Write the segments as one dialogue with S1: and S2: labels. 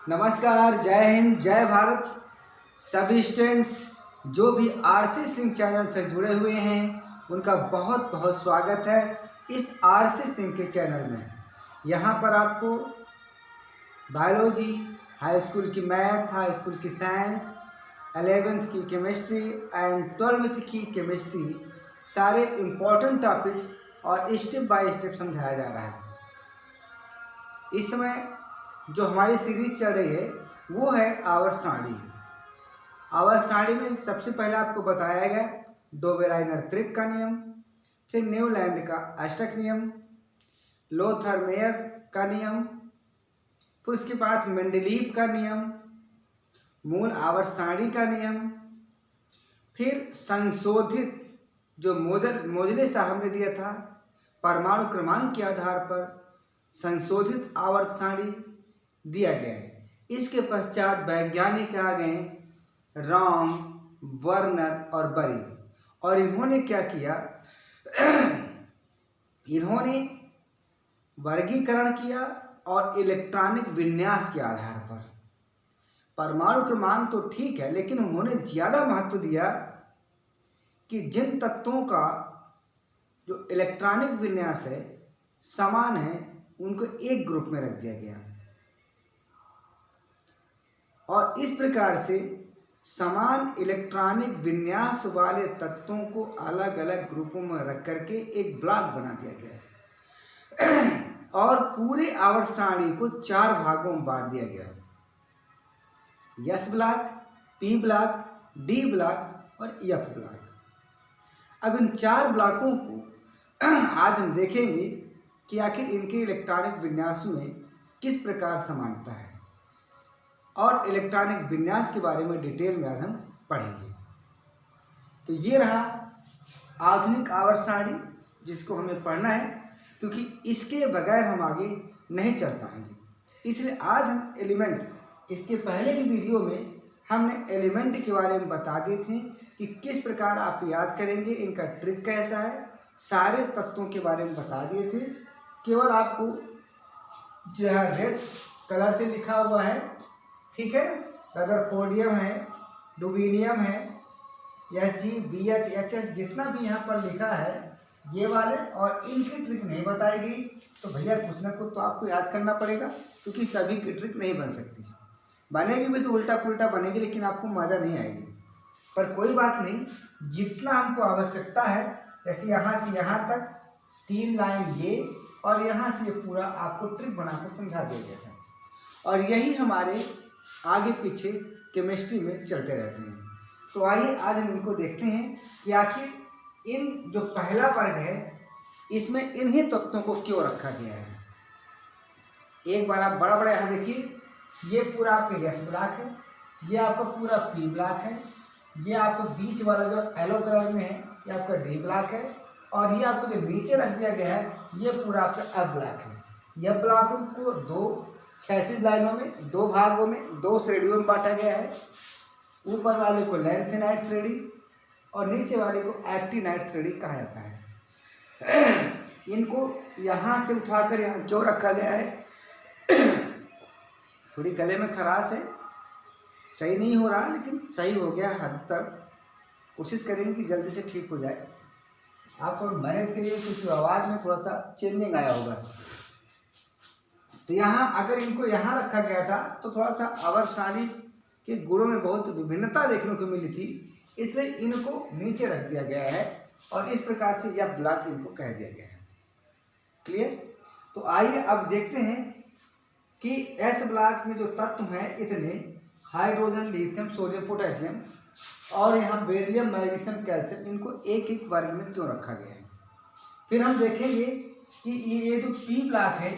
S1: नमस्कार, जय हिंद, जय भारत। सभी स्टूडेंट्स जो भी आरसी सिंह चैनल से जुड़े हुए हैं उनका बहुत बहुत स्वागत है इस आरसी सिंह के चैनल में। यहाँ पर आपको बायोलॉजी, हाई स्कूल की मैथ, हाई स्कूल की साइंस, 11th की केमिस्ट्री एंड 12th की केमिस्ट्री, सारे इम्पोर्टेंट टॉपिक्स और स्टेप बाय स्टेप समझाया जा रहा है। इस समय जो हमारी सीरीज चल रही है वो है आवर्त सारणी। आवर्त सारणी में सबसे पहले आपको बताया गया डोबेलाइनर त्रिक का नियम, फिर न्यूलैंड का अष्टक नियम, लोथर-मेयर का नियम, फिर उसके बाद मेंडलीव का नियम, मूल आवर्त सारणी का नियम, फिर संशोधित जो मोजले साहब ने दिया था परमाणु क्रमांक के आधार पर संशोधित आवर्त सारणी दिया गया है। इसके पश्चात वैज्ञानिक आ गए राम, वर्नर और बरी, और इन्होंने क्या किया इन्होंने वर्गीकरण किया और इलेक्ट्रॉनिक विन्यास के आधार पर। परमाणु क्रमांक तो ठीक है, लेकिन उन्होंने ज़्यादा महत्व दिया कि जिन तत्वों का जो इलेक्ट्रॉनिक विन्यास है समान है उनको एक ग्रुप में रख दिया गया, और इस प्रकार से समान इलेक्ट्रॉनिक विन्यास वाले तत्वों को अलग अलग ग्रुपों में रख करके एक ब्लॉक बना दिया गया और पूरे आवर्त सारणी को 4 भागों में बांट दिया गया, S block, P block, D block और एफ ब्लॉक। अब इन 4 ब्लॉकों को आज हम देखेंगे कि आखिर इनके इलेक्ट्रॉनिक विन्यासों में किस प्रकार समानता है, और इलेक्ट्रॉनिक विन्यास के बारे में डिटेल में आज हम पढ़ेंगे। तो ये रहा आधुनिक आवर्त सारणी जिसको हमें पढ़ना है, क्योंकि इसके बगैर हम आगे नहीं चल पाएंगे। इसलिए आज हम एलिमेंट, इसके पहले की वीडियो में हमने एलिमेंट के बारे में बता दिए थे कि किस प्रकार आप याद करेंगे, इनका ट्रिक कैसा है, सारे तत्वों के बारे में बता दिए थे। केवल आपको जो है रेड कलर से लिखा हुआ है, ठीक है ना, रदरफोर्डियम है, डुबीनियम है, Hg, BH, HS जितना भी यहाँ पर लिखा है ये वाले, और इनकी ट्रिक नहीं बताई गई। तो भैया कुछ ना कुछ तो आपको याद करना पड़ेगा, क्योंकि सभी की ट्रिक नहीं बन सकती। बनेगी भी तो उल्टा पुल्टा बनेगी, लेकिन आपको मज़ा नहीं आएगी। पर कोई बात नहीं, जितना हमको आवश्यकता है, जैसे यहाँ से यहाँ तक 3 लाइन ये, और यहाँ से ये पूरा आपको ट्रिक बनाकर समझा दिया गया था, और यही हमारे आगे पीछे केमिस्ट्री में चलते रहते हैं। तो आइए आज हम इनको देखते हैं कि आखिर इन जो पहला वर्ग है इसमें इन्हीं तत्वों को क्यों रखा गया है। एक बार आप बड़ा बड़ा यहाँ देखिए, ये पूरा आपका एस ब्लॉक है, ये आपका पूरा पी ब्लॉक है, ये आपका बीच वाला जो येलो कलर में है ये आपका डी ब्लॉक है, और ये आपको जो नीचे रख दिया गया है ये पूरा आपका एफ ब्लॉक है। यह ब्लॉकों को 2 36 लाइनों में 2 भागों में 2 श्रेणियों में बांटा गया है। ऊपर वाले को लैंथेनाइट श्रेणी और नीचे वाले को एक्टिनाइट श्रेणी कहा जाता है। इनको यहाँ से उठाकर यहाँ क्यों रखा गया है, थोड़ी गले में खराश है, सही नहीं हो रहा, लेकिन सही हो गया हद तक। कोशिश करेंगे कि जल्दी से ठीक हो जाए। आपको मैनेज करिए, कुछ आवाज़ में थोड़ा सा चेंजिंग आया होगा। तो यहाँ अगर इनको यहाँ रखा गया था तो थोड़ा सा आवर्त सारणी के गुणों में बहुत विभिन्नता देखने को मिली थी, इसलिए इनको नीचे रख दिया गया है, और इस प्रकार से यह ब्लॉक इनको कह दिया गया है। क्लियर? तो आइए अब देखते हैं कि एस ब्लॉक में जो तत्व हैं इतने हाइड्रोजन, लिथियम, सोडियम, पोटेशियम, और यहाँ बेरियम, मैग्नीशियम, कैल्शियम, इनको एक एक वर्ग में क्यों रखा गया है। फिर हम देखेंगे कि ये जो पी ब्लॉक है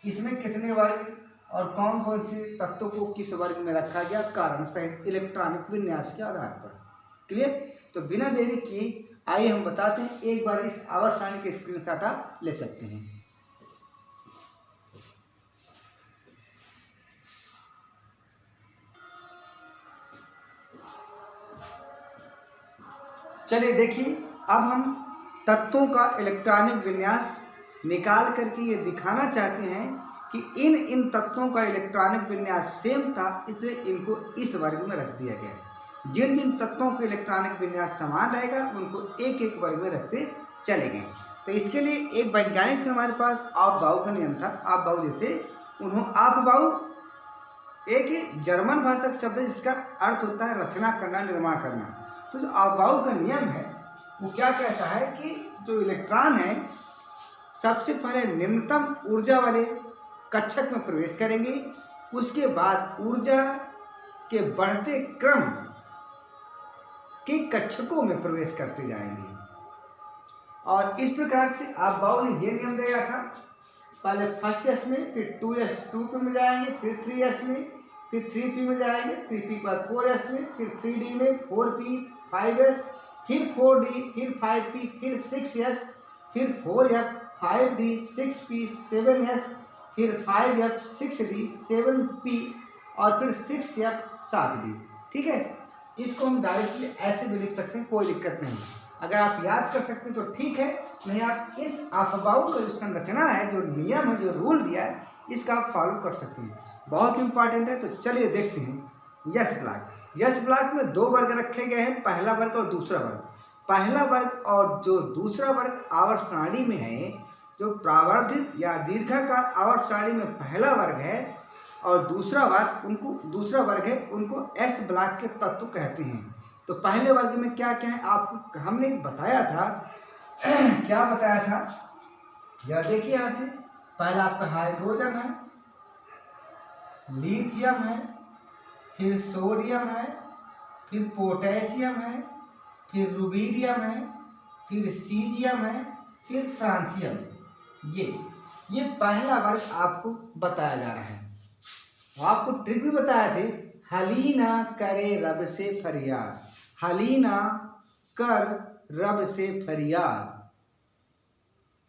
S1: इसमें कितने वर्ग और कौन कौन से तत्वों को किस वर्ग में रखा गया, कारण सहित इलेक्ट्रॉनिक विन्यास के आधार पर। क्लियर? तो बिना देरी किए आइए हम बताते हैं। एक बार इस आवर्त सारणी के स्क्रीनशॉट आप ले सकते हैं। चलिए देखिए, अब हम तत्वों का इलेक्ट्रॉनिक विन्यास निकाल करके ये दिखाना चाहते हैं कि इन तत्वों का इलेक्ट्रॉनिक विन्यास सेम था, इसलिए इनको इस वर्ग में रख दिया गया है। जिन जिन तत्वों का इलेक्ट्रॉनिक विन्यास समान रहेगा उनको एक एक वर्ग में रखते चले गए। तो इसके लिए एक वैज्ञानिक थे हमारे पास, ऑफ-बाउ का नियम था। ऑफ-बाउ जो थे उन्होंने ऑफ-बाउ एक जर्मन भाषा का शब्द है जिसका अर्थ होता है रचना करना, निर्माण करना। तो जो ऑफ-बाउ का नियम है वो क्या कहता है कि जो इलेक्ट्रॉन है सबसे पहले निम्नतम ऊर्जा वाले कक्षक में प्रवेश करेंगे, उसके बाद ऊर्जा के बढ़ते क्रम के कक्षकों में प्रवेश करते जाएंगे। और इस प्रकार से ऑफ-बाउ ने ये नियम दिया था, पहले फर्स्ट एस में, फिर 2s 2p में जाएंगे, फिर 3s में, फिर 3p में जाएंगे, 3p के बाद 4s में, फिर 3d में, 4p, 5s, फिर 4d, फिर 5p, फिर 6s, फिर 4f, 5d, 6p, 7s, फिर 5f, 6d, 7p और फिर 6f, 7d। ठीक है, इसको हम डायरेक्टली ऐसे भी लिख सकते हैं, कोई दिक्कत नहीं। अगर आप याद कर सकते हैं तो ठीक है, नहीं आप इस ऑफ-बाउ का जो संरचना है, जो नियम है, जो रूल दिया है, इसका आप फॉलो कर सकते हैं। बहुत इंपॉर्टेंट है। तो चलिए देखते हैं यस ब्लॉक। यस ब्लॉक में दो वर्ग रखे गए हैं, पहला वर्ग और दूसरा वर्ग। पहला वर्ग और जो दूसरा वर्ग आवर्त सारणी में है, जो प्रावर्धित या दीर्घाकार आवर्त सारणी में पहला वर्ग है और दूसरा वर्ग है, उनको एस ब्लॉक के तत्व कहते हैं। तो पहले वर्ग में क्या क्या है आपको हमने बताया था। क्या बताया था, जरा देखिए यहाँ से। पहला आपका हाइड्रोजन है, लिथियम है, फिर सोडियम है, फिर पोटेशियम है, फिर रुबीडियम है, फिर सीजियम है, फिर फ्रांसियम। ये पहला वर्ग आपको बताया जा रहा है। आपको ट्रिक भी बताया थे, हलीना करे रब से फरियाद, हलीना कर रब से फरियाद।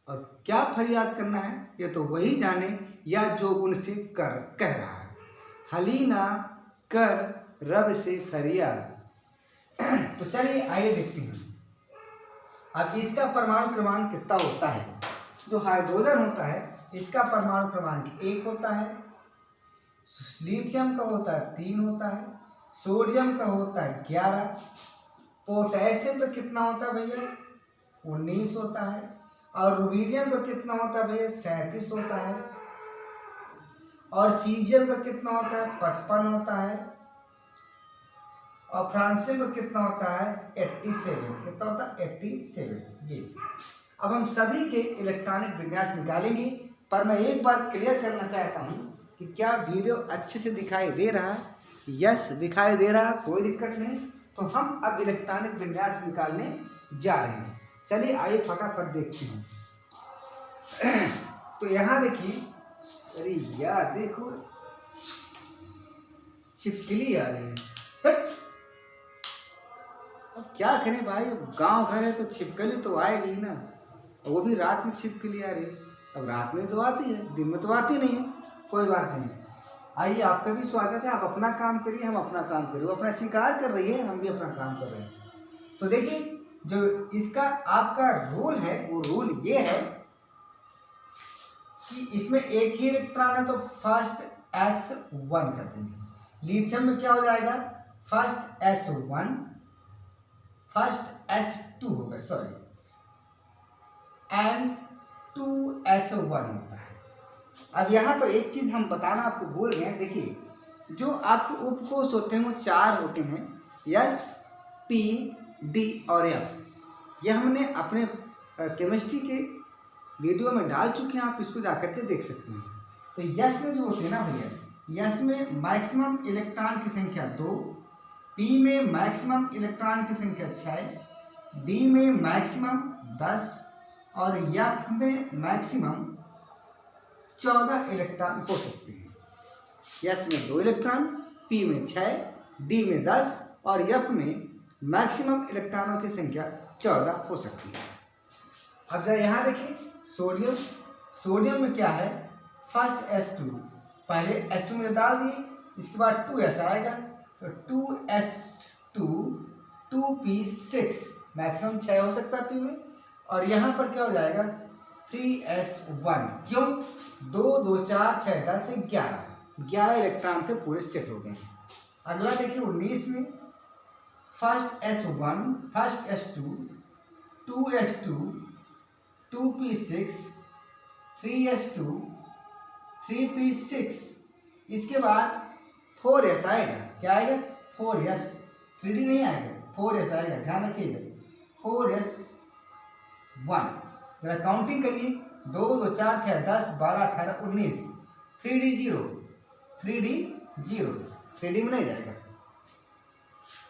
S1: और क्या फरियाद करना है ये तो वही जाने, या जो उनसे कह रहा है। हलीना कर रब से फरियाद। तो चलिए आइए देखते हैं। अब इसका परमाणु क्रमांक कितना होता है। जो हाइड्रोजन होता है इसका परमाणु क्रमांक 1 होता है, लिथियम का होता है 3 होता है, सोडियम का होता है 11, पोटेशियम का कितना होता है भैया 19 होता है, और रुबीडियम का कितना होता है भैया 37 होता है, और सीजियम का कितना होता है 55 होता है, और फ्रांसियम का कितना होता है 87। कितना होता है 87। ये अब हम सभी के इलेक्ट्रॉनिक विन्यास निकालेंगे, पर मैं एक बार क्लियर करना चाहता हूँ कि क्या वीडियो अच्छे से दिखाई दे रहा है। यस दिखाई दे रहा, कोई दिक्कत नहीं। तो हम अब इलेक्ट्रॉनिक विन्यास निकालने जा रहे हैं। चलिए आइए फटाफट देखते हैं। तो यहाँ देखिए, अरे यार देखो छिपकली आ रही है। अब क्या करें भाई, गांव घर है तो छिपकली तो आएगी ही ना, वो भी रात में छिपकली आ रही है। अब रात में तो आती है, दिन में तो आती नहीं है, कोई बात नहीं। आइए आपका भी स्वागत है, आप अपना काम करिए, हम अपना काम करिए। वो अपना शिकार कर रही है, हम भी अपना काम कर रहे हैं। तो देखिए जो इसका आपका रूल है वो रूल ये है कि इसमें एक ही इलेक्ट्रॉन है तो फर्स्ट S1 कर देंगे। लिथियम में क्या हो जाएगा फर्स्ट S1, फर्स्ट S2 होगा, सॉरी, एंड 2S1 होता है। अब यहाँ पर एक चीज हम बताना आपको भूल गए। देखिए जो आपके उपकोष होते हैं वो 4 होते हैं, S, P, D और F। यह हमने अपने केमिस्ट्री के वीडियो में डाल चुके हैं, आप इसको जाकर के देख सकते हैं। तो S में जो होते हैं ना भैया, S में मैक्सिमम इलेक्ट्रॉन की संख्या 2, P में मैक्सिमम इलेक्ट्रॉन की संख्या 6, D में मैक्सिमम 10 और F में मैक्सिमम 14 इलेक्ट्रॉन हो सकते हैं। S में 2 इलेक्ट्रॉन, P में 6, D में 10 और F में मैक्सिमम इलेक्ट्रॉनों की संख्या 14 हो सकती है। अब जरा यहाँ देखिए सोडियम में क्या है फर्स्ट S2, पहले S2 में डाल दिए, इसके बाद 2S आएगा तो 2S2 2P6 मैक्सिमम 6 हो सकता है P में, और यहाँ पर क्या हो जाएगा 3s1। क्यों? 2 2 4 6 10 11 इलेक्ट्रॉन थे, पूरे सेट हो गए। अगला देखिए 19 में first s1, first s2, 2s2, 2p6, 3s2, 3p6। इसके बाद 4s आएगा। क्या आएगा? 4s। 3d नहीं आएगा, 4s आएगा, ध्यान रखिएगा। 4s1। जरा काउंटिंग करिए, 2 2 4 6 10 12 18 19। 3d 0, 3d 0, 3d में नहीं जाएगा।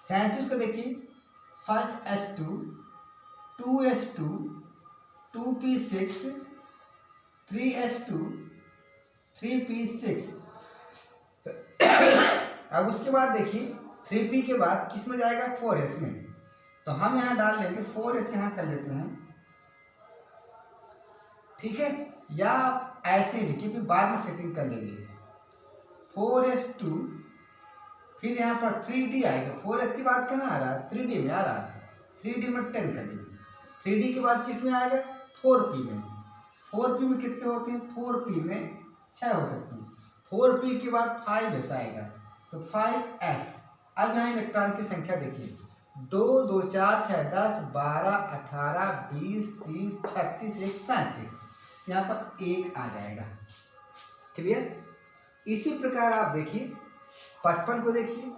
S1: 37 को देखिए, first s2, 2s2, 2p6, 3s2, 3p6। अब उसके बाद देखिए 3p के बाद किस में जाएगा? 4s में। तो हम यहाँ डाल लेंगे 4s, यहाँ कर लेते हैं, ठीक है। या आप ऐसे लिखिए, फिर बाद में सेटिंग कर लेंगे। 4s2, फिर यहाँ पर 3d आएगा। 4s के बाद कहाँ आ रहा है? 3d में आ रहा है। 3d में 10 कर दीजिए। 3d के बाद किस में आएगा? 4p में। 4p में कितने होते हैं? 4p में 6 हो सकते हैं। 4p के बाद 5s आएगा, तो 5s। अब यहाँ इलेक्ट्रॉन की संख्या देखिए, 2 2 4 6 10 12 18 20 30 36 1 37। यहाँ पर 1 आ जाएगा। क्लियर? इसी प्रकार आप देखिए 55 को देखिए,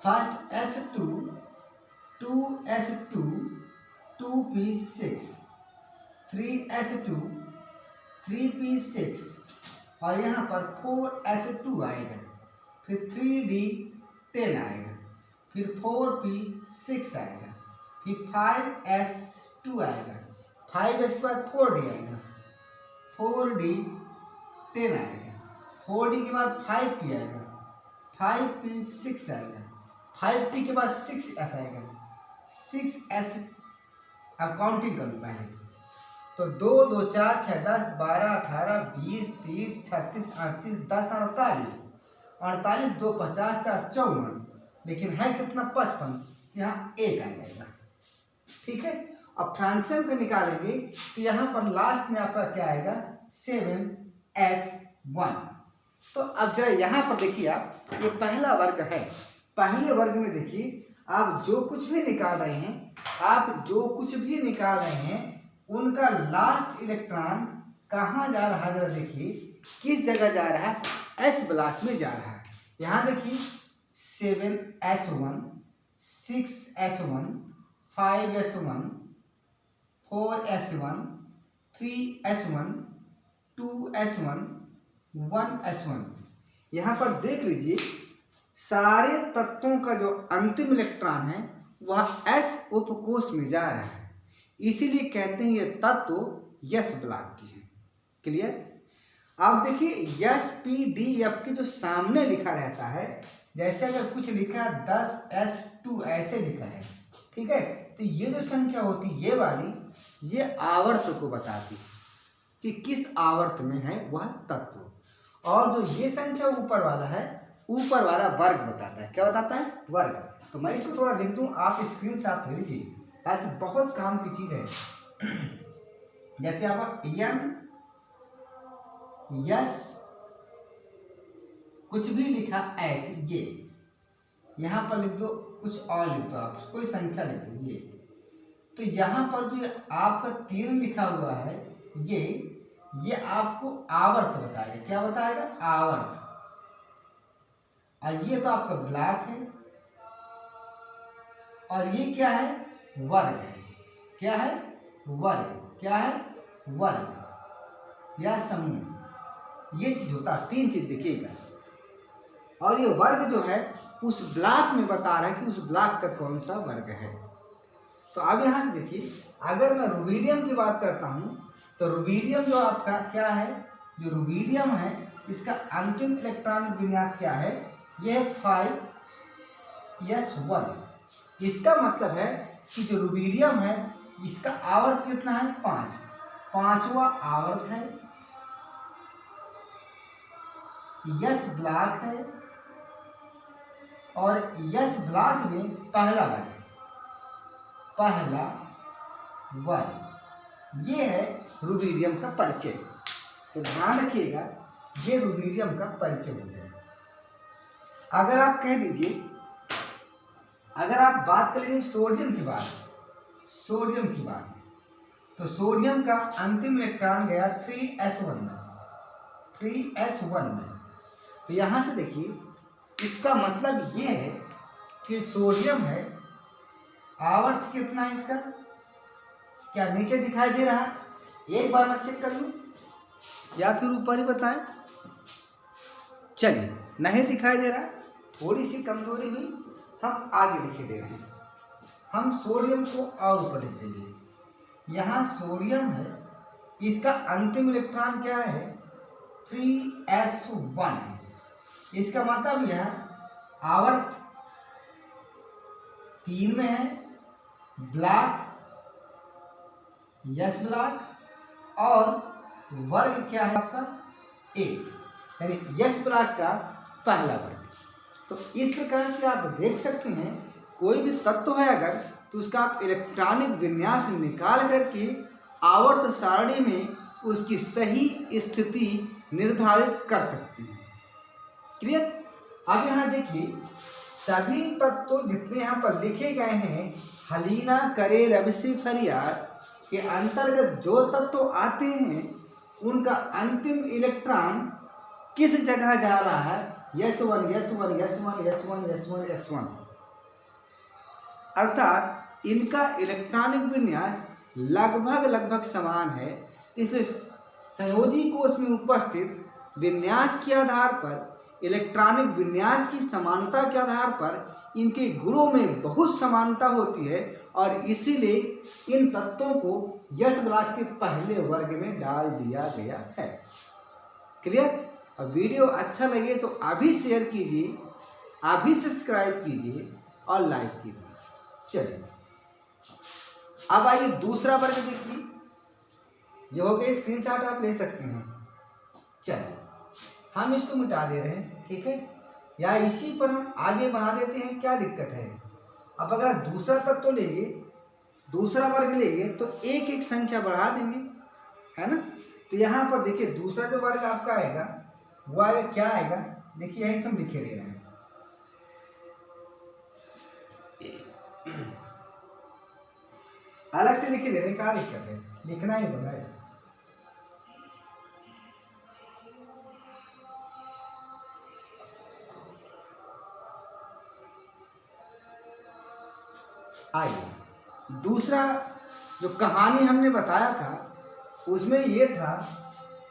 S1: first s2, 2s2, 2p6, 3s2, 3p6, और यहाँ पर 4s2 आएगा, फिर 3d 10 आएगा, फिर 4p6 आएगा, फिर 5s2 आएगा, 5s के बाद 4d आएगा, 4d 10 आएगा, 4d के बाद 5p आएगा, 5p6 आएगा, 5p के बाद 6s आएगा, 6s। अब काउंटिंग करूँ पहले, तो 2 2 4 6 10 12 18 20 30 36 38 10 48, 48 2 50 4 54, लेकिन है कितना? 55। यहाँ 1 आ जाएगा, ठीक है। अब फ्रांसियम को निकालेंगे, तो यहाँ पर लास्ट में आपका क्या आएगा? 7s1। तो अब जरा यहाँ पर देखिए, आप ये पहला वर्ग है। पहले वर्ग में देखिए, आप जो कुछ भी निकाल रहे हैं, उनका लास्ट इलेक्ट्रॉन कहाँ जा रहा है? जरा देखिए, किस जगह जा रहा है? s ब्लॉक में जा रहा है। यहाँ देखिए 7s1, 6s1, 5s1, 4s1, 3s1, 2s1, 1s1। यहाँ पर देख लीजिए, सारे तत्वों का जो अंतिम इलेक्ट्रॉन है वह s उपकोष में जा रहा है। इसीलिए कहते हैं ये तत्व यस ब्लॉक की है। क्लियर? अब देखिए SPDF के जो सामने लिखा रहता है, जैसे अगर कुछ लिखा है 10s2 ऐसे लिखा है, ठीक है, तो ये जो संख्या होती है ये वाली, ये आवर्त को बताती कि किस आवर्त में है वह तत्व। और जो ये संख्या ऊपर वाला है, ऊपर वाला वर्ग बताता है। क्या बताता है? वर्ग। तो मैं इसको थोड़ा लिख दूं, आप स्क्रीन साथ ले लीजिए, ताकि बहुत काम की चीज है। जैसे आप यस कुछ भी लिखा ऐसे, ये यहाँ पर लिख दो, कुछ और लिख दो, आप कोई संख्या लिख दो ये। तो यहाँ पर भी आपका 3 लिखा हुआ है, ये आपको आवर्त बताएगा। क्या बताएगा? आवर्त। और ये तो आपका ब्लॉक है, और ये क्या है? वर्ग है। क्या है? वर्ग। क्या है? वर्ग या समूह। ये चीज होता है, 3 चीज देखिएगा। और ये वर्ग जो है उस ब्लॉक में बता रहा है कि उस ब्लॉक का कौन सा वर्ग है। तो अब यहाँ से देखिए, अगर मैं रुबीडियम की बात करता हूँ, तो रुबीडियम जो आपका क्या है? जो रुबीडियम है, इसका अंतिम इलेक्ट्रॉनिक विन्यास क्या है? यह 5s1। इसका मतलब है कि जो रुबीडियम है, इसका आवर्त कितना है? 5। 5वां आवर्त है, यस ब्लॉक है, और यस ब्लॉक में पहला वर्ग। ये है रुबिडियम का परिचय। तो ध्यान रखिएगा, ये रुबिडियम का परिचय हो गया। अगर आप कह दीजिए, अगर आप बात कर लीजिए सोडियम की बात, तो सोडियम का अंतिम इलेक्ट्रॉन गया 3s1 में। तो यहाँ से देखिए, इसका मतलब ये है कि सोडियम है, आवर्त कितना है इसका, क्या नीचे दिखाई दे रहा है? एक बार मैं चेक कर लूँ या फिर ऊपर ही बताएं? चलिए, नहीं दिखाई दे रहा, थोड़ी सी कमजोरी हुई, हम आगे लिखे दे रहे हैं। हम सोडियम को और ऊपर लिख देंगे। यहाँ सोडियम है, इसका अंतिम इलेक्ट्रॉन क्या है? 3s1 है। इसका मतलब यह आवर्त 3 में है, ब्लॉक यस ब्लॉक, और वर्ग क्या है आपका? 1, यानी यस ब्लॉक का पहला वर्ग। तो इस प्रकार से आप देख सकते हैं, कोई भी तत्व है अगर, तो उसका आप इलेक्ट्रॉनिक विन्यास निकाल करके आवर्त सारणी में उसकी सही स्थिति निर्धारित कर सकते हैं। क्लियर? अब यहाँ देखिए, सभी तत्व जितने यहाँ पर लिखे गए हैं, हलीना करे रबसी फरियाद के अंतर्गत जो तत्व आते हैं, उनका अंतिम इलेक्ट्रॉन किस जगह जा रहा है? S1 अर्थात इनका इलेक्ट्रॉनिक विन्यास लगभग समान है। इसलिए संयोजी कोष में उपस्थित विन्यास के आधार पर, इलेक्ट्रॉनिक विन्यास की समानता के आधार पर इनके गुणों में बहुत समानता होती है, और इसीलिए इन तत्वों को यस ब्लॉक के पहले वर्ग में डाल दिया गया है। क्लियर? अब वीडियो अच्छा लगे तो अभी शेयर कीजिए, अभी सब्सक्राइब कीजिए और लाइक कीजिए। चलिए, अब आइए दूसरा वर्ग देखिए। ये हो गया, स्क्रीनशॉट आप ले सकते हैं। चलिए, हम इसको मिटा दे रहे हैं, ठीक है, या इसी पर हम आगे बना देते हैं, क्या दिक्कत है? अब अगर दूसरा तत्व लेंगे, दूसरा वर्ग लेंगे, तो एक एक संख्या बढ़ा देंगे, है ना। तो यहाँ पर देखिए, दूसरा जो वर्ग आपका आएगा वो आएगा, क्या आएगा? देखिए, यही सब लिखे दे रहे हैं। अलग से लिखे दे रहे हैं, क्या दिक्कत है? लिखना ही तो है। आइए, दूसरा जो कहानी हमने बताया था, उसमें ये था,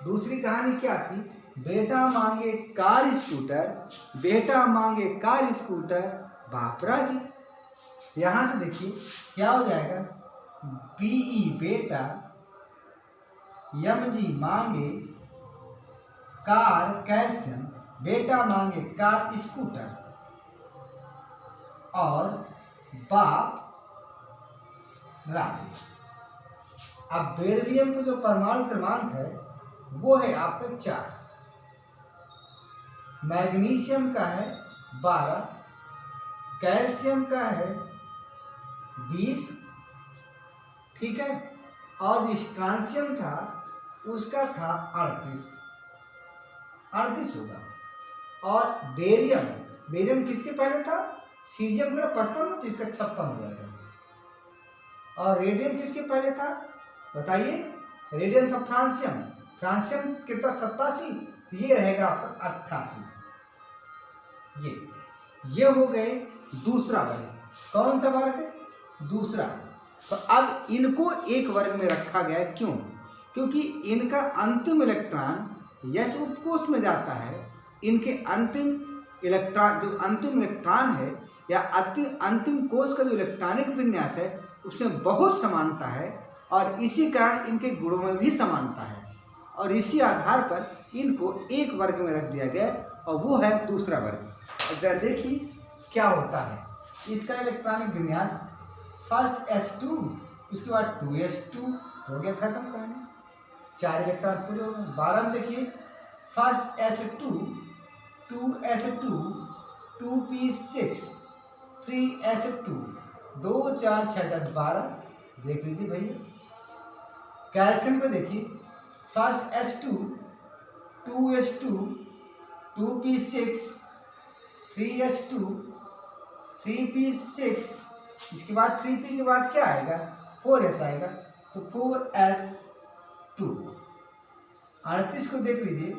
S1: दूसरी कहानी क्या थी? बेटा मांगे कार स्कूटर, बाप राजी। यहां से देखिए क्या हो जाएगा? बीई बेटा, यमजी मांगे कार कैल्शियम, बेटा मांगे कार स्कूटर, और बाप राजी। अब बेरिलियम का जो परमाणु क्रमांक है वो है आपका 4, मैग्नीशियम का है 12, कैल्शियम का है 20, ठीक है, और जो स्ट्रांसियम था उसका था 38 होगा। और बेरियम किसके पहले था? सीजियम का 55, तो इसका 56 हो जाएगा। और रेडियम किसके पहले था? बताइए। रेडियम था फ्रांसियम कितना? 87, तो ये रहेगा आपका 88। ये हो गए दूसरा वर्ग। कौन सा वर्ग? दूसरा। तो अब इनको एक वर्ग में रखा गया है, क्यों? क्योंकि इनका अंतिम इलेक्ट्रॉन यस उपकोष में जाता है। इनके अंतिम इलेक्ट्रॉन, जो अंतिम इलेक्ट्रॉन है या अंतिम कोष का जो इलेक्ट्रॉनिक विन्यास है, उसमें बहुत समानता है, और इसी कारण इनके गुणों में भी समानता है, और इसी आधार पर इनको एक वर्ग में रख दिया गया, और वो है दूसरा वर्ग। जरा देखिए क्या होता है। इसका इलेक्ट्रॉनिक विन्यास फर्स्ट S2, उसके बाद 2s2, हो गया खत्म कहानी। 4 इलेक्ट्रॉन पूरे हो गए। 12 में देखिए, first S2, 2s2, 2p6, 3s2, 2 4 6 10 12। देख लीजिए भैया, कैल्शियम को देखिए, first H2, 2H2, 2P6, 3H2, 3P6, इसके बाद 3P के बाद क्या आएगा, 4S आएगा, तो 4S2। 38 को देख लीजिए,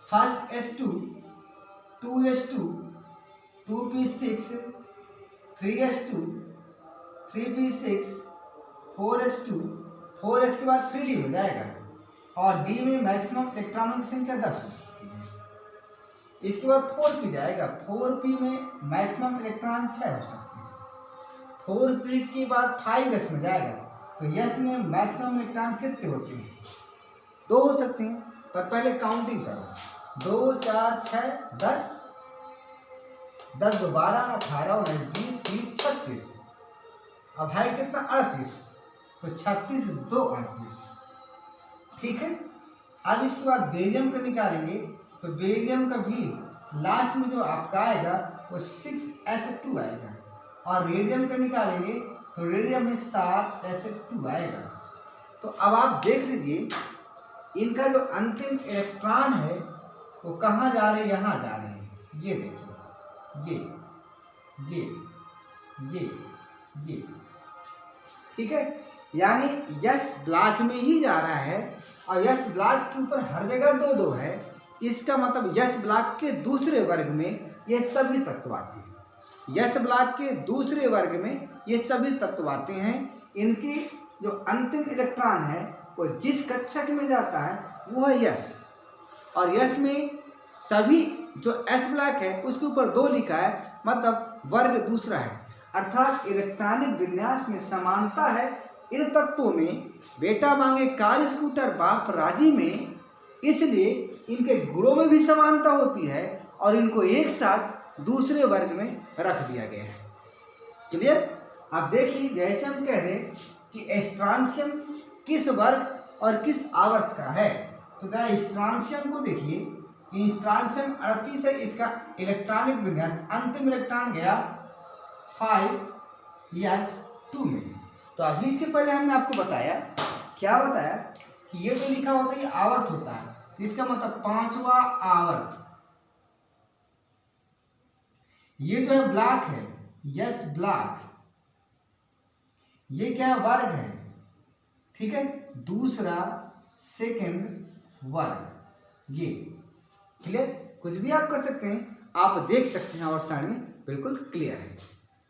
S1: first H2, 2H2, 2P6, 3H2, 3P6, 4H2, 4S के बाद 3D हो जाएगा, और D में मैक्सिमम इलेक्ट्रॉनों की संख्या 10 हो सकती है। इसके बाद 4P जाएगा, 4P में मैक्सिमम इलेक्ट्रॉन 6 हो सकते हैं। 4P के बाद 5S में जाएगा, तो S में मैक्सिमम इलेक्ट्रॉन कितने होते हैं, 2 हो सकते हैं। पर पहले काउंटिंग करो, 2 4 6 10, 10 2 12, 18 19 20 30 36, अब है कितना 38, तो 36 2 38, ठीक है। अब इसके बाद बेरियम का निकालेंगे, तो बेरियम का भी लास्ट में जो आपका आएगा वो 6S2 आएगा, और रेडियम का निकालेंगे तो रेडियम में 7S2 आएगा। तो अब आप देख लीजिए इनका जो अंतिम इलेक्ट्रॉन है वो कहाँ जा रहे हैं, यहाँ जा रहे हैं, ये देखिए, ये ठीक है, यानी यस ब्लॉक में ही जा रहा है, और यस ब्लॉक के ऊपर हर जगह 2-2 है। इसका मतलब यस ब्लॉक के दूसरे वर्ग में ये सभी तत्व आते हैं, यस ब्लॉक के दूसरे वर्ग में ये सभी तत्व आते हैं। इनकी जो अंतिम इलेक्ट्रॉन है वो जिस कक्षक में जाता है वो है यस, और यस में सभी जो एस ब्लॉक है उसके ऊपर 2 लिखा है, मतलब वर्ग दूसरा है, अर्थात इलेक्ट्रॉनिक विन्यास में समानता है इन तत्वों में। बेटा मांगे कार स्कूटर बाप राजी में, इसलिए इनके गुणों में भी समानता होती है और इनको एक साथ दूसरे वर्ग में रख दिया गया है। क्लियर। अब देखिए जैसे हम कह रहे कि स्ट्रांशियम किस वर्ग और किस आवर्त का है, तो जरा स्ट्रांशियम को देखिए, स्ट्रांशियम 38 है, इसका इलेक्ट्रॉनिक विन्यास अंतिम इलेक्ट्रॉन गया 5s2 में। तो अभी इसके पहले हमने आपको बताया, क्या बताया कि ये जो लिखा होता है ये आवर्त होता है, तो इसका मतलब 5वां आवर्त। ये जो है ब्लॉक है, यस ब्लॉक, ये क्या है, वर्ग है, ठीक है, दूसरा सेकंड वर्ग, ये क्लियर। कुछ भी आप कर सकते हैं, आप देख सकते हैं और साइड में बिल्कुल क्लियर है,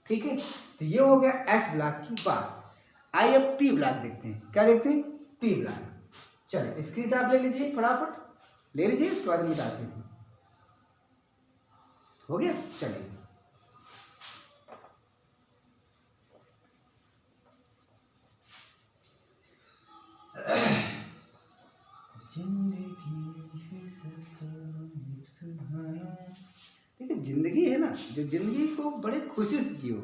S1: ठीक है। तो ये हो गया एस ब्लॉक की बात। आइए अब पी ब्लॉक देखते हैं, क्या देखते हैं, पी ब्लॉक। चलिए स्क्रीनशॉट ले लीजिए, फटाफट ले लीजिए, उसके बाद मिटाते हैं। हो गया, चलिए देखिए जिंदगी है ना, जो जिंदगी को बड़े खुशी से जियो।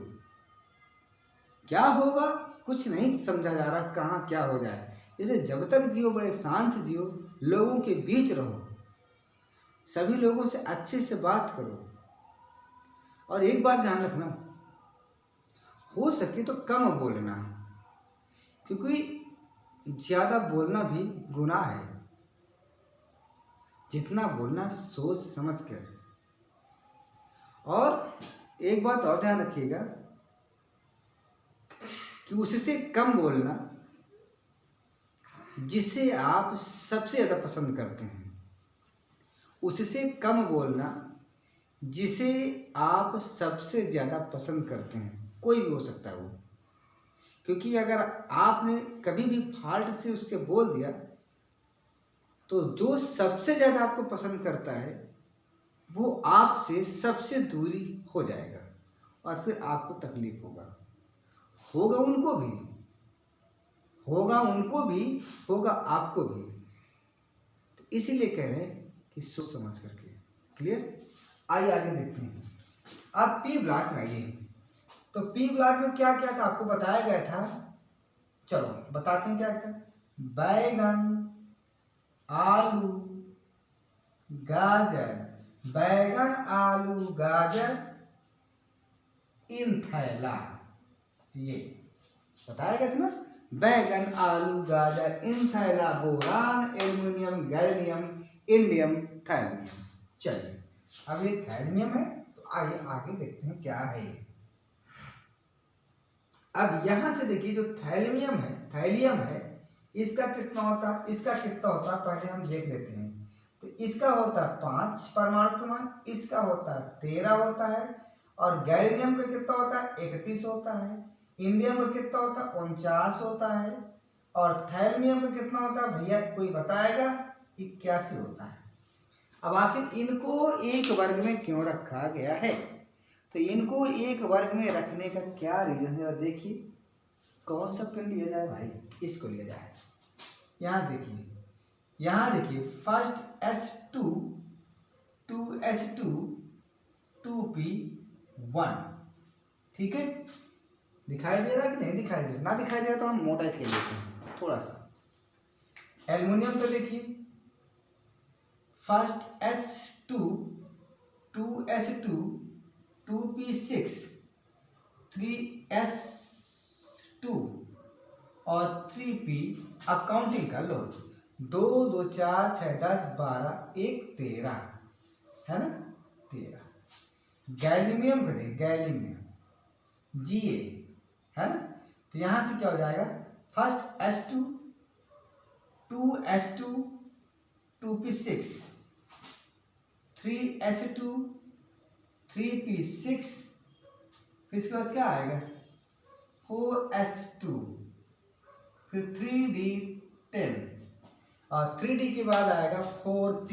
S1: क्या होगा कुछ नहीं समझा जा रहा, कहाँ क्या हो जाए, इसलिए जब तक जियो बड़े शान से जियो, लोगों के बीच रहो, सभी लोगों से अच्छे से बात करो, और एक बात ध्यान रखना, हो सके तो कम बोलना, क्योंकि ज़्यादा बोलना भी गुनाह है। जितना बोलना सोच समझ कर। और एक बात और ध्यान रखिएगा कि उससे कम बोलना जिसे आप सबसे ज़्यादा पसंद करते हैं, उससे कम बोलना जिसे आप सबसे ज़्यादा पसंद करते हैं, कोई भी हो सकता है वो। क्योंकि अगर आपने कभी भी फाल्ट से उससे बोल दिया तो जो सबसे ज़्यादा आपको पसंद करता है वो आपसे सबसे दूरी हो जाएगा, और फिर आपको तकलीफ होगा उनको भी, होगा आपको भी। तो इसीलिए कह रहे हैं कि सोच समझ करके। क्लियर। आइए आगे देखते हैं। अब पी ब्लॉक में आइए, तो पी ब्लॉक में क्या क्या था आपको बताया गया था, चलो बताते हैं क्या था। बैगन, आलू, गाजर, बैगन आलू गाजर इन थैला, ये बताया गया था ना। बैगन, आलू, गाजर, इन थैला, boron, aluminium, gallium, indium, thallium. चलिए अब ये थैलियम है, तो आइए आगे देखते हैं क्या है ये। अब यहां से देखिए जो थैलियम है, इसका कितना होता है, इसका कितना होता है पहले हम देख लेते हैं। तो इसका होता है 5 परमाणु क्रमांक, इसका होता है 13 होता है, और गैलियम का कितना होता है 31 होता है, इंडियम का कितना होता है 49 होता है, और थैलियम का कितना होता है भैया कोई बताएगा, 81 होता है। अब आखिर इनको एक वर्ग में क्यों रखा गया है, तो इनको एक वर्ग में रखने का क्या रीजन है, देखिए कौन सा पेन लिया जाए भाई, इसको लिया जाए। यहाँ देखिए फर्स्ट S2 2S2 2P1, ठीक है। दिखाई दे रहा है कि नहीं दिखाई दे रहा, ना दिखाई दे रहा तो हम मोटा इसके लेते हैं थोड़ा सा। एल्युमिनियम को देखिए first S2 2S2 2P6 3S2 और 3P, अब काउंटिंग कर लो, 2 2 4 6 10 12 1 13 है ना, 13। गैलियम को देख, गैलियम Ga है ना, तो यहां से क्या हो जाएगा first S2 2S2 2P6 3S2 3P6, फिर इसके बाद क्या आएगा 4S2, फिर 3D10, और 3D के बाद आएगा 4P।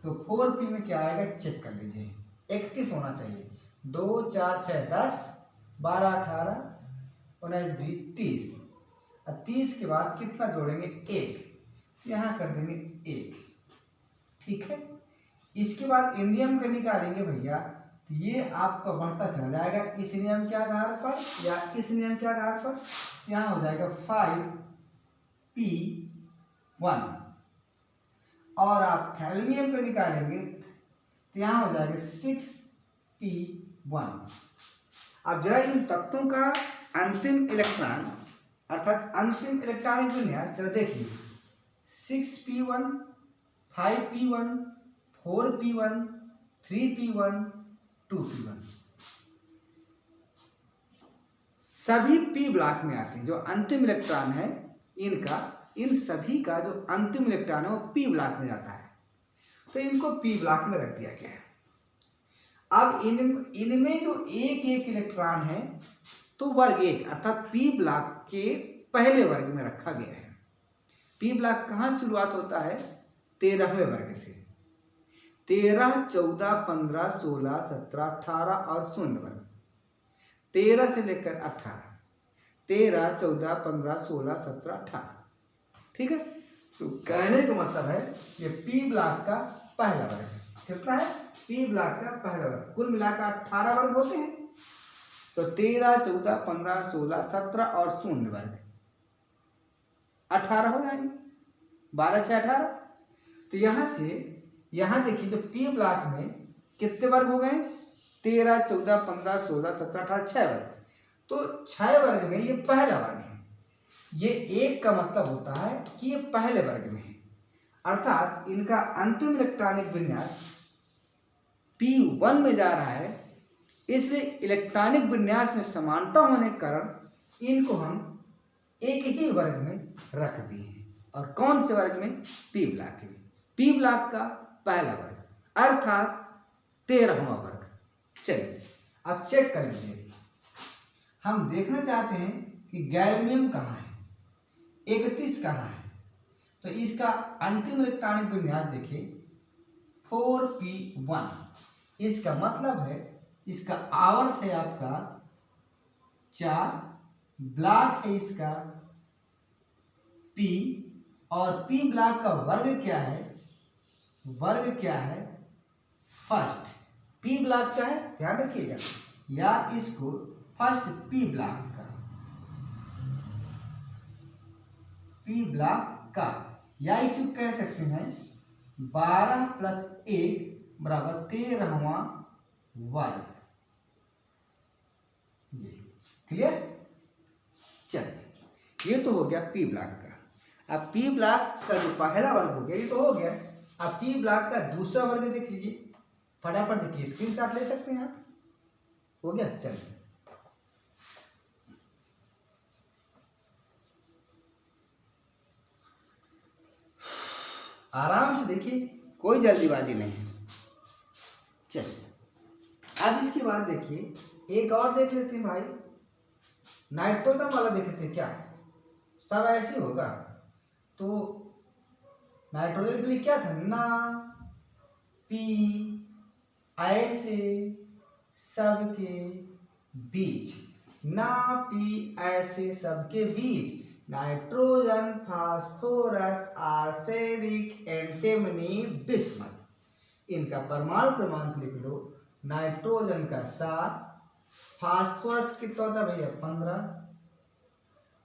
S1: तो 4P में क्या आएगा चेक कर लीजिए, 31 होना चाहिए। 2 4 6 10 12 18 19 20 30, और 30 के बाद कितना जोड़ेंगे 1, यहाँ कर देंगे 1, ठीक है। इसके बाद इंडियम का निकालेंगे भैया, तो ये आपका बढ़ता चला जाएगा इस नियम के आधार पर या इस नियम के आधार पर, यहाँ हो जाएगा 5P1, और आप थैलियम को निकालेंगे तो यहाँ हो जाएगा 6P1। अब जरा इन तत्वों का अंतिम इलेक्ट्रॉन अर्थात अंतिम इलेक्ट्रॉनिक विन्यास जरा देखिए, 6P1 5P1 4P1 3P1 2P1 सभी P ब्लॉक में आते हैं। जो अंतिम इलेक्ट्रॉन है इनका, इन सभी का जो अंतिम इलेक्ट्रॉन है वो P ब्लॉक में जाता है, तो इनको P ब्लॉक में रख दिया गया है। अब इनमें जो एक एक इलेक्ट्रॉन है तो वर्ग 1 अर्थात P ब्लॉक के पहले वर्ग में रखा गया है। P ब्लॉक कहाँ शुरुआत होता है 13वें वर्ग से, 13 14 15 16 17 18 और 0 वर्ग, 13 से लेकर 18, 13 14 15 16 17 18, ठीक है। तो कहने का मतलब है ये P ब्लॉक का पहला वर्ग है। कितना है P ब्लॉक का पहला वर्ग, कुल मिलाकर 18 वर्ग होते हैं, तो 13 14 15 16 17 और 0 वर्ग 18 हो जाएंगे, 12 से 18। तो यहाँ से यहाँ देखिए जो P ब्लॉक में कितने वर्ग हो गए 13 14 15 16 17 18 6 वर्ग, तो 6 वर्ग में ये पहला वर्ग है। ये 1 का मतलब होता है कि ये पहले वर्ग में है, अर्थात इनका अंतिम इलेक्ट्रॉनिक विन्यास P1 में जा रहा है, इसलिए इलेक्ट्रॉनिक विन्यास में समानता होने के कारण इनको हम एक ही वर्ग में रख दिए हैं। और कौन से वर्ग में P ब्लॉक में, P ब्लॉक का पहला वर्ग अर्थात 13वां वर्ग। चलिए अब चेक कर लीजिए, हम देखना चाहते हैं कि गैलियम कहाँ है, 31 कहाँ है, तो इसका अंतिम इलेक्ट्रॉनिक विन्यास देखिए 4P1, इसका मतलब है इसका आवर्त है आपका 4, ब्लॉक है इसका P, और P ब्लॉक का वर्ग क्या है, वर्ग क्या है फर्स्ट P ब्लॉक का है, ध्यान रखिएगा, या इसको फर्स्ट P ब्लॉक का, P ब्लॉक का, या इसको कह सकते हैं 12 + 1 = 13वां वर्ग। ये क्लियर। चलिए ये तो हो गया पी ब्लॉक का। अब पी ब्लॉक का जो पहला वर्ग हो गया ये तो हो गया। अब पी ब्लॉक का दूसरा वर्ग देख लीजिए, फटाफट देखिए, स्क्रीनशॉट ले सकते हैं आप। हो गया, चलिए आराम से देखिए, कोई जल्दीबाजी नहीं है। चलिए अब इसके बाद देखिए एक और देख लेते हैं भाई, नाइट्रोजन वाला देख लेते हैं क्या है, सब ऐसे होगा। तो नाइट्रोजन के लिए क्या था, ना पी ऐसे सबके बीच, ना पी ऐसे सबके बीच nitrogen, phosphorus, arsenic, antimony, bismuth. इनका परमाणु क्रमांक लिख लो। नाइट्रोजन का 7, फास्फोरस कितना होता है भैया 15,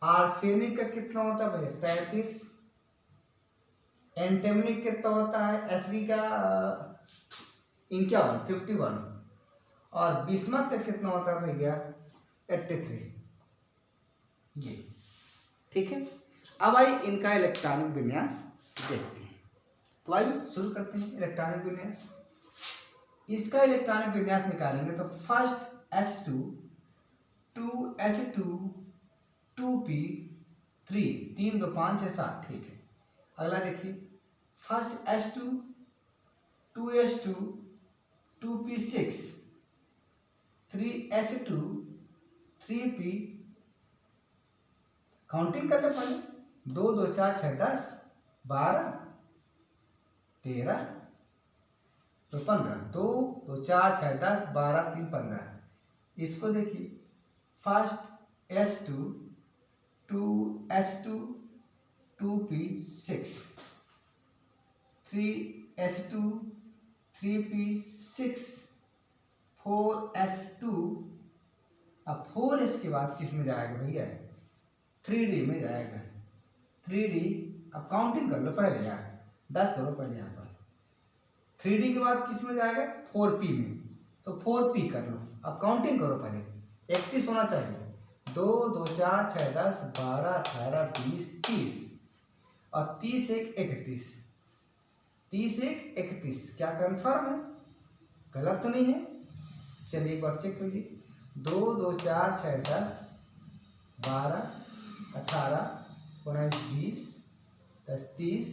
S1: आर्सेनिक का कितना होता है भैया 33, एंटीमनी कितना होता है Sb का 51 और बिस्मथ का कितना होता है भैया 83। ये ठीक है। अब आइए इनका इलेक्ट्रॉनिक विन्यास देखते हैं। तो आइए शुरू करते हैं इलेक्ट्रॉनिक विन्यास। इसका इलेक्ट्रॉनिक विन्यास निकालेंगे तो फर्स्ट S2 2S2 2p3 3 2 5 6 7, ठीक है। अगला देखिए first S2 2S2 2p6 3S2 3p, counting कर ले पहले, 2 2 4 6 10 12 13 तो 15, 2 2 4 6 10 12 3 15। इसको देखिए first S2 2S2 2p6 3S2 3p6 4S2। अब 4 इसके बाद किस में जाएगा भैया 3D में जाएगा। 3D अब काउंटिंग कर लो पहले यार, 10 करो पहले यहाँ पर। 3D के बाद किस में जाएगा 4p में, तो 4p कर लो। अब काउंटिंग करो पहले, 31 होना चाहिए। 2 2 4 6 10 12 18 20 30 और 30 1 31, 30 1 31। क्या कंफर्म है, गलत तो नहीं है? चलिए एक बार चेक कीजिए। 2 2 4 6 10 12 18 19 20 30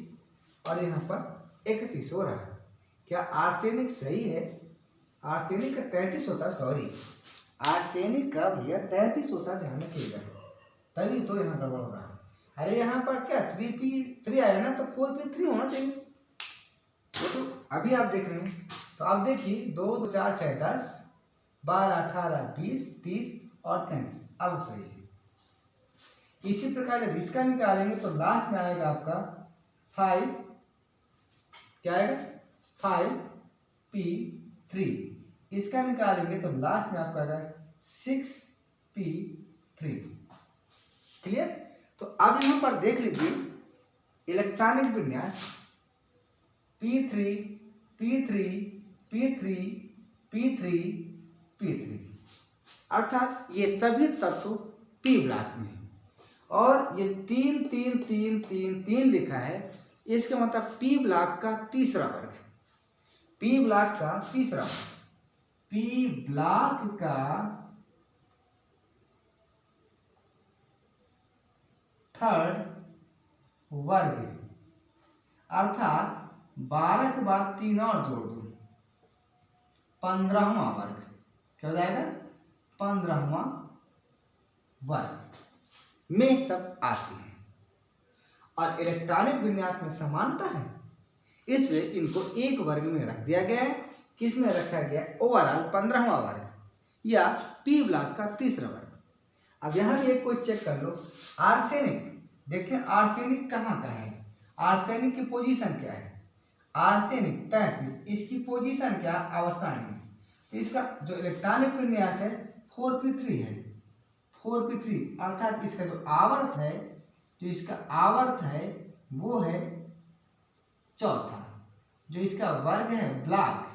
S1: और यहाँ पर 31 हो रहा है। क्या आर्सेनिक सही है? आर्सेनिक का 33 होता है, सॉरी आर्सेनिक का भैया 33 होता है, ध्यान रखिएगा, तभी तो यहाँ गड़बड़ हो रहा है। अरे यहाँ पर क्या 3p3 आया ना, तो 4p3 होना चाहिए। वो तो अभी आप देख रहे हैं। तो आप देखिए 2 2 4 6 10 12 18 20 30 और 33, अब सही है। इसी प्रकार जब इसका निकालेंगे तो लास्ट में आएगा आपका 5, क्या आएगा 5p3। इसका निकालेंगे तो लास्ट में आपका आएगा 6p3। क्लियर? तो अब यहां पर देख लीजिए इलेक्ट्रॉनिक विन्यास p3 p3 p3 p3 p3, अर्थात ये सभी तत्व p ब्लॉक में है। और ये 3 3 3 3 3 लिखा है, इसका मतलब p ब्लॉक का तीसरा वर्ग, p ब्लॉक का तीसरा वर्ग, p ब्लॉक का थर्ड वर्ग, अर्थात 12 के बाद 3 और जोड़ दो, 15वां वर्ग। क्या हो जाएगा 15वां वर्ग में सब आती है। और इलेक्ट्रॉनिक विन्यास में समानता है, इसलिए इनको एक वर्ग में रख दिया गया है। किस में रखा गया? ओवरऑल 15वां वर्ग या पी ब्लॉक का तीसरा वर्ग। अब यहाँ भी एक कोई चेक कर लो, आर्सेनिक देखें, आर्सेनिक कहाँ का है, आर्सेनिक की पोजीशन क्या है? आर्सेनिक 33, इसकी पोजीशन क्या आवर्त सारणी में? तो इसका जो इलेक्ट्रॉनिक विन्यास है 4p3 है, 4p3, अर्थात इसका जो आवर्त है, जो इसका आवर्त है वो है चौथा। जो इसका वर्ग है ब्लॉक,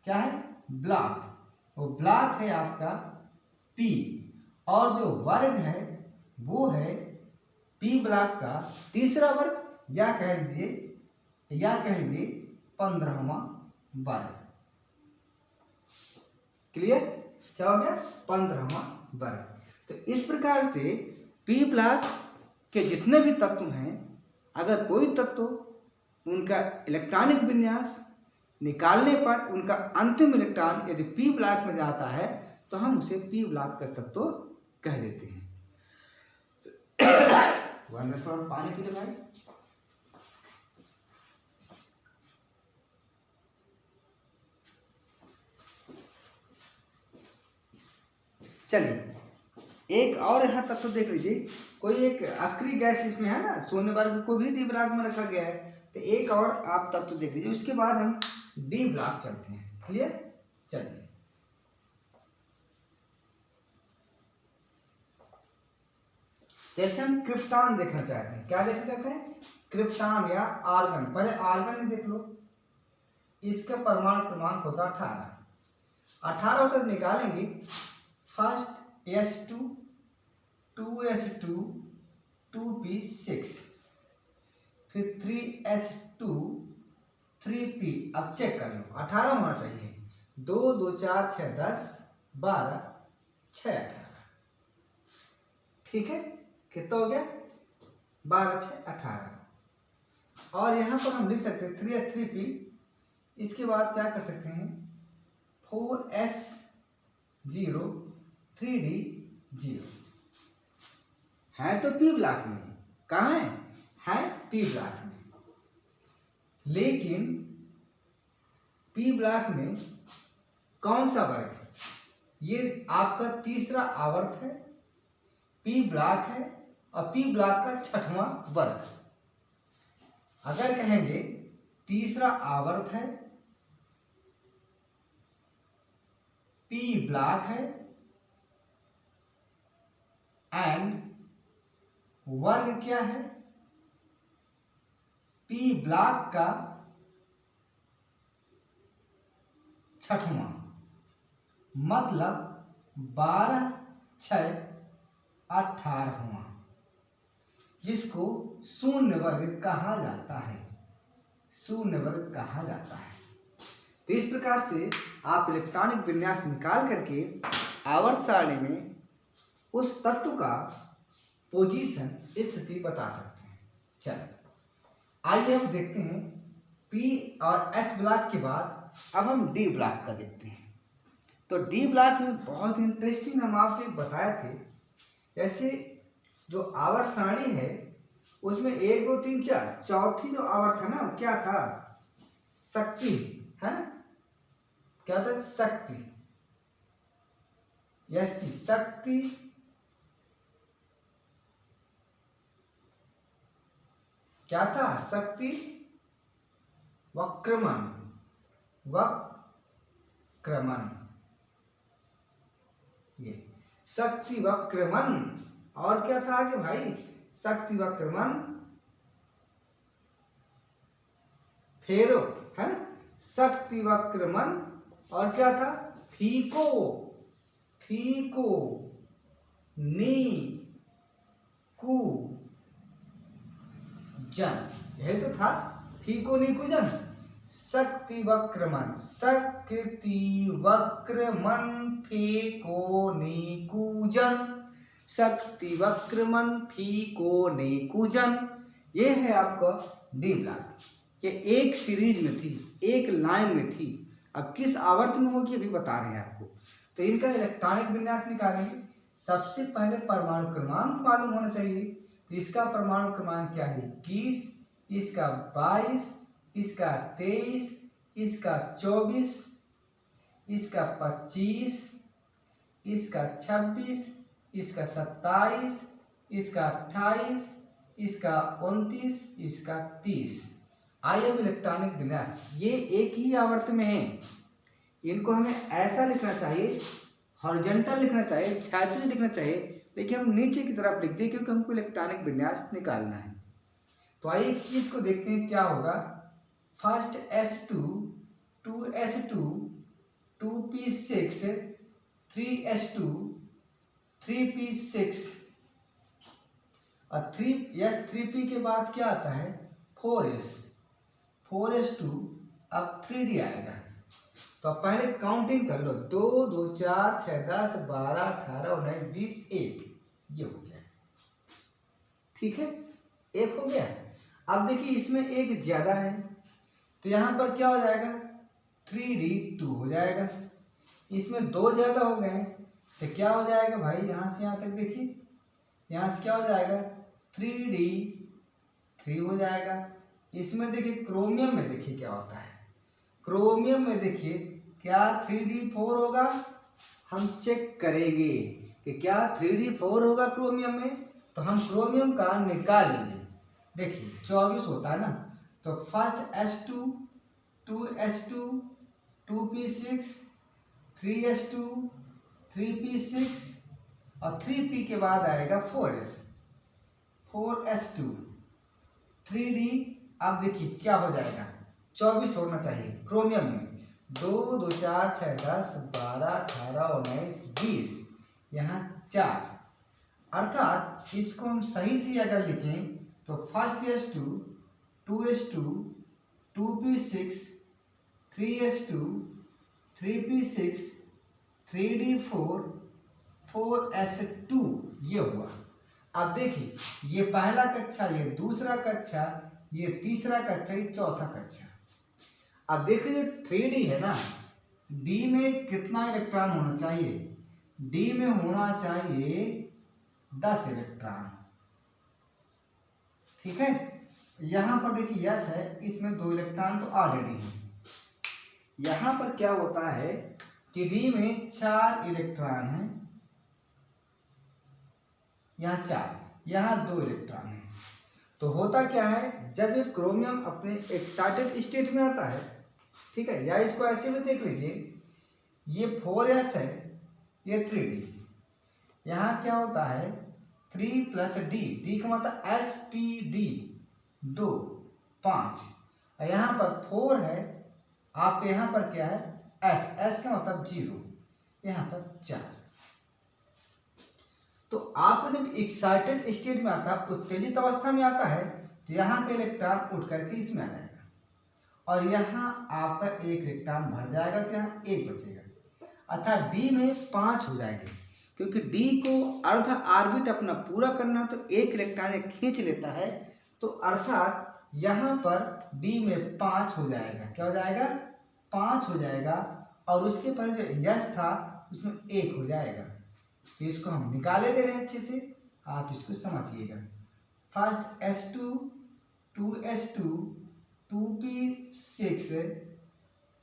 S1: क्या है ब्लॉक, वो ब्लॉक है आपका p, और जो वर्ग है वो है पी ब्लॉक का तीसरा वर्ग या कह लीजिए 15वां वर्ग। क्लियर? क्या हो गया? 15वां वर्ग। तो इस प्रकार से पी ब्लॉक के जितने भी तत्व हैं, अगर कोई तत्व उनका इलेक्ट्रॉनिक विन्यास निकालने पर उनका अंतिम इलेक्ट्रॉन यदि पी ब्लॉक में जाता है तो हम उसे पी ब्लॉक का तत्व कह देते हैं। वरना थोड़ा पानी पी लो भाई। चलिए एक और यहाँ तत्व देख लीजिए। कोई एक आखिरी गैस इसमें है ना, शून्य वर्ग को भी डी ब्लॉक में रखा गया है। तो एक और आप तत्व देख लीजिए, उसके बाद हम डी ब्लॉक चलते हैं। क्लियर? चलिए जैसे हम क्रिप्टॉन देखना चाहते हैं। क्या देखना चाहते हैं? क्रिप्टॉन या आर्गन। पहले आर्गन ही देख लो। इसका परमाणु क्रमांक होता 18 होता, निकालेंगे। फर्स्ट S2 2S2 2p6, फिर 3S2 3p। अब चेक कर लो, 18 होना चाहिए। 2 2 4 6 10 12 6 18। ठीक है? कितना हो गया? 12 6 18। और यहाँ पर हम लिख सकते हैं 3S3p। इसके बाद क्या कर सकते हैं? 4S0 3D0 है तो पी ब्लॉक में। कहाँ है पी ब्लॉक में। लेकिन पी ब्लॉक में कौन सा वर्ग है? ये आपका तीसरा आवर्त है, पी ब्लॉक है, और पी ब्लॉक का 6वां वर्ग। अगर कहेंगे तीसरा आवर्त है, पी ब्लॉक है, एंड वर्ग क्या है? पी ब्लॉक का 6वां, मतलब 12 6 18वां, जिसको शून्य वर्ग कहा जाता है। शून्य वर्ग कहा जाता है। तो इस प्रकार से आप इलेक्ट्रॉनिक विन्यास निकाल करके आवर्त सारणी में उस तत्व का पोजीशन स्थिति बता सकते हैं। चलो आइए हम देखते हैं पी और एस ब्लॉक के बाद अब हम डी ब्लॉक का देखते हैं। तो डी ब्लॉक में बहुत इंटरेस्टिंग हम आपको बताए थे। जैसे जो आवर्त सारणी है उसमें 1 2 3 4 चौथी जो आवर्त है ना, क्या था? शक्ति है ना? क्या था? शक्ति। यस, शक्ति क्या था? शक्ति वक्रमण। ये शक्ति वक्रमण। और क्या था आगे भाई? शक्ति वक्रमण फेरो है ना? शक्ति वक्रमण। और क्या था? फीको नी कु जन। यही तो था, फीको नी कु जन। शक्ति वक्रमण फीको नी कु जन। शक्ति वक्रमण फीको नी कु जन। ये है आपका डी ब्लॉक। ये एक सीरीज में थी, एक लाइन में थी। अब किस आवर्त में होगी अभी बता रहे हैं आपको। तो इनका इलेक्ट्रॉनिक विन्यास निकालेंगे। सबसे पहले परमाणु क्रमांक मालूम होना चाहिए। तो इसका परमाणु क्रमांक क्या है? 21, इसका 22, इसका 23, इसका 24, इसका 25, इसका 26, इसका 27, इसका 28, इसका 29, इसका 30। आइए अब इलेक्ट्रॉनिक विन्यास। ये एक ही आवर्त में है। इनको हमें ऐसा लिखना चाहिए, हॉरिजॉन्टल लिखना चाहिए, क्षैतिज लिखना चाहिए, लेकिन हम नीचे की तरफ लिख दें क्योंकि हमको इलेक्ट्रॉनिक विन्यास निकालना है। तो आइए इसको देखते हैं क्या होगा। First S2 2S2 2p6 3S2 3p6, और 3s3p के बाद क्या आता है 4s2 अब 3d आएगा। तो अब पहले काउंटिंग कर लो, 2 2 4 6 10 12 18 19 20 1, ये हो गया। ठीक है, एक हो गया। अब देखिए इसमें एक ज्यादा है तो यहाँ पर क्या हो जाएगा 3d 2 हो जाएगा। इसमें 2 ज्यादा हो गए हैं तो क्या हो जाएगा भाई, यहाँ से यहाँ तक देखिए, यहाँ से क्या हो जाएगा 3d 3 हो जाएगा। इसमें देखिए क्रोमियम में देखिए क्या होता है, क्रोमियम में देखिए क्या 3d 4 होगा, हम चेक करेंगे कि क्या 3d 4 होगा क्रोमियम में। तो हम क्रोमियम का निकालेंगे, देखिए 24 होता है ना, तो first s2 2s2 2p6 3s2 3p6 और 3p के बाद आएगा 4s2 3d। अब देखिए क्या हो जाएगा 24 होना चाहिए क्रोमियम में, 2 2 4 6 10 12 18 19 20, यहाँ 4। अर्थात इसको हम सही से अगर लिखें तो first s2 2s2 2p6 3s2 3p6 3d4 4s2, ये हुआ। अब देखिए ये पहला कक्षा, ये दूसरा कक्षा, ये तीसरा कक्षा, ये चौथा कक्षा। अब देखिए 3d है ना, d में कितना इलेक्ट्रॉन होना चाहिए, d में होना चाहिए 10 इलेक्ट्रॉन। ठीक है, यहाँ पर देखिए यस है, इसमें 2 इलेक्ट्रॉन तो ऑलरेडी है। यहाँ पर क्या होता है कि d में 4 इलेक्ट्रॉन है, यहाँ 4, यहाँ 2 इलेक्ट्रॉन है। तो होता क्या है, जब ये क्रोमियम अपने एक्साइटेड स्टेट में आता है, ठीक है, या इसको ऐसे भी देख लीजिए, ये 4s है, ये 3d, यहाँ क्या होता है 3 + d, d का मतलब sp_d 2 5, और यहाँ पर 4 है, आपके यहाँ पर क्या है s का मतलब 0, यहाँ पर 4। तो आप जब एक्साइटेड स्टेट में आता है, उत्तेजित अवस्था में आता है, तो यहाँ का इलेक्ट्रॉन उठ करके इसमें आ जाएगा और यहाँ आपका एक इलेक्ट्रॉन भर जाएगा, तो यहाँ एक बचेगा, अर्थात d में 5 हो जाएंगे। क्योंकि d को अर्ध ऑर्बिट अपना पूरा करना तो एक इलेक्ट्रॉन खींच लेता है, तो अर्थात यहाँ पर d में 5 हो जाएगा। क्या हो जाएगा 5 हो जाएगा, और उसके पर जो यस था उसमें 1 हो जाएगा। तो इसको हम निकाले दे रहे हैं अच्छे से, आप इसको समझिएगा। First s2 2s2 2p6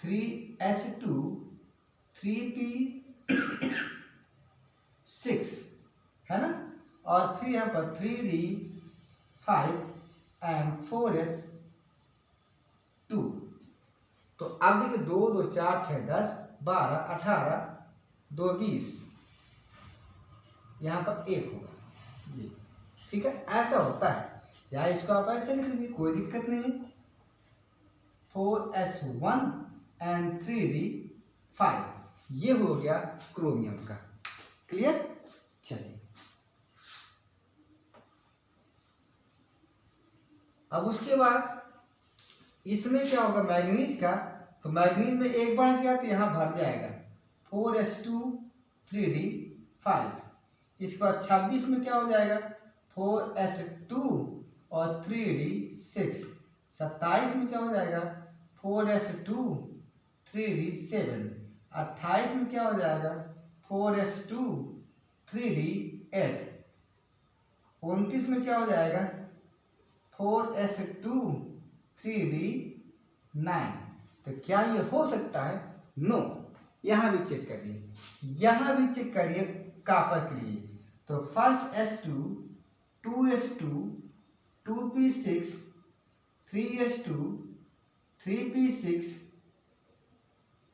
S1: 3s2 3p6 है ना, और फिर यहाँ पर 3d 5 एंड 4s2। तो अब देखिए 2 2 4 6 10 12 18 2 20, यहाँ पर 1 होगा जी। ठीक है, ऐसा होता है, या इसको आप ऐसे लिख लीजिए, कोई दिक्कत नहीं है। 4s1 एंड 3d 5, ये हो गया क्रोमियम का। क्लियर, चलिए अब उसके बाद इसमें क्या होगा मैग्नीज का, तो मैग्नीज में एक बार क्या तो यहाँ भर जाएगा 4s2 3d 5, इसके बाद 26 में क्या हो जाएगा 4s2 और 3d 6, 27 में क्या हो जाएगा 4s2 3d 7, 28 में क्या हो जाएगा 4s2 3d 8, 29 में क्या हो जाएगा 4s2 3d 9। तो क्या ये हो सकता है? नो। यहाँ भी चेक करिए, यहाँ भी चेक करिए कॉपर के लिए। तो first s2 2s2 2p6 3s2 3p6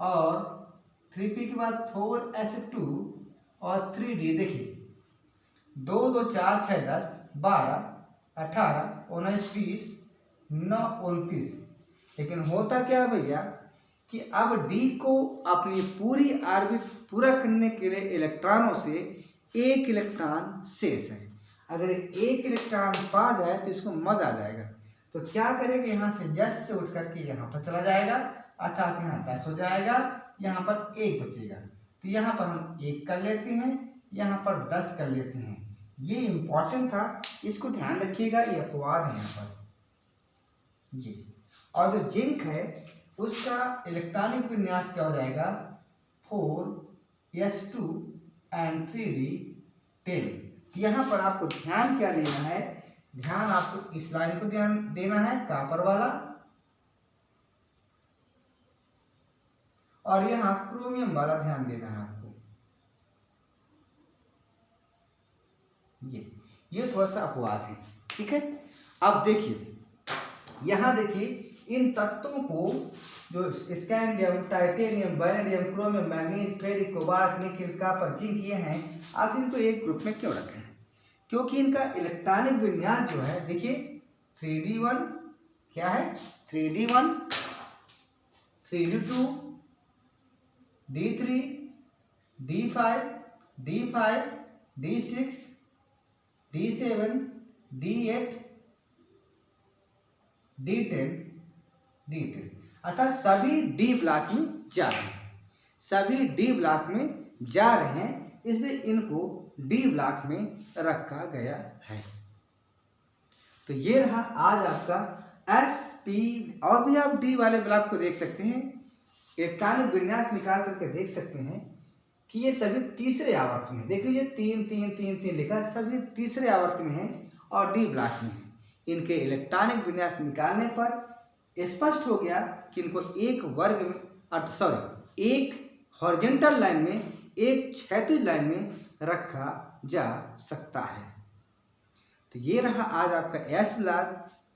S1: और 3p के बाद 4s2 और 3d, देखिए 2 2 4 6 10 12 18 19 20 9 29। लेकिन होता क्या है भैया कि अब d को अपनी पूरी ऑर्बिट पूरा करने के लिए इलेक्ट्रॉनों से एक इलेक्ट्रॉन शेष है, अगर एक इलेक्ट्रॉन पा जाए तो इसको मद आ जाएगा, तो क्या करेगा, यहाँ से यस से उठ करके यहाँ पर चला जाएगा, अर्थात यहाँ 10 हो जाएगा, यहाँ पर 1 बचेगा। तो यहाँ पर हम 1 कर लेते हैं, यहाँ पर 10 कर लेते हैं। ये इंपॉर्टेंट था, इसको ध्यान रखिएगा, ये अपवाद है यहाँ पर ये। और जो जिंक है उसका इलेक्ट्रॉनिक विन्यास क्या हो जाएगा, 4s2 and 3d10। यहाँ पर आपको ध्यान क्या देना है, ध्यान आपको इस लाइन को ध्यान देना है, कॉपर वाला, और यहाँ क्रोमियम वाला ध्यान देना है आपको। ये थोड़ा सा अपवाद है, ठीक है। अब देखिए, यहाँ देखिए इन तत्वों को जो scandium, titanium, vanadium, chromium, manganese, ferric, cobalt, nickel, copper, zinc ये हैं, आप इनको एक ग्रुप में क्यों रखें, क्योंकि इनका इलेक्ट्रॉनिक विन्यास जो है, देखिए 3d1 क्या है, 3d1, 3d2, d3, d5, d5, d6, d7, d8, d10, d10, अर्थात सभी डी ब्लॉक में जा रहे हैं, सभी डी ब्लॉक में जा रहे हैं, इसलिए इनको डी ब्लॉक में रखा गया है। तो ये रहा आज आपका एस पी। और भी आप डी वाले ब्लॉक को देख सकते हैं, इलेक्ट्रॉनिक विन्यास निकाल करके देख सकते हैं कि ये सभी तीसरे आवर्त में, देख लीजिए 3 3 3 3 लिखा, सभी तीसरे आवर्त में है और डी ब्लॉक में है। इनके इलेक्ट्रॉनिक विन्यास निकालने पर स्पष्ट हो गया कि इनको एक वर्ग में एक हॉरिजॉन्टल लाइन में, एक क्षैतिज लाइन में रखा जा सकता है। तो ये रहा आज आपका एस ब्लॉक,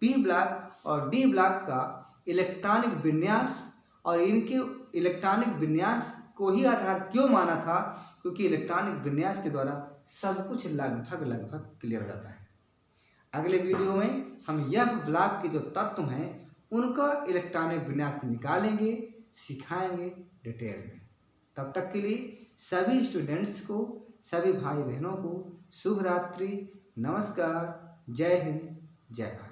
S1: पी ब्लॉक और डी ब्लॉक का इलेक्ट्रॉनिक विन्यास। और इनके इलेक्ट्रॉनिक विन्यास को ही आधार क्यों माना था, क्योंकि इलेक्ट्रॉनिक विन्यास के द्वारा सब कुछ लगभग क्लियर हो जाता है। अगले वीडियो में हम यह ब्लॉक के जो तत्व हैं उनका इलेक्ट्रॉनिक विन्यास निकालेंगे, सिखाएंगे डिटेल में। तब तक के लिए सभी स्टूडेंट्स को, सभी भाई बहनों को शुभ रात्रि, नमस्कार, जय हिंद, जय भारत।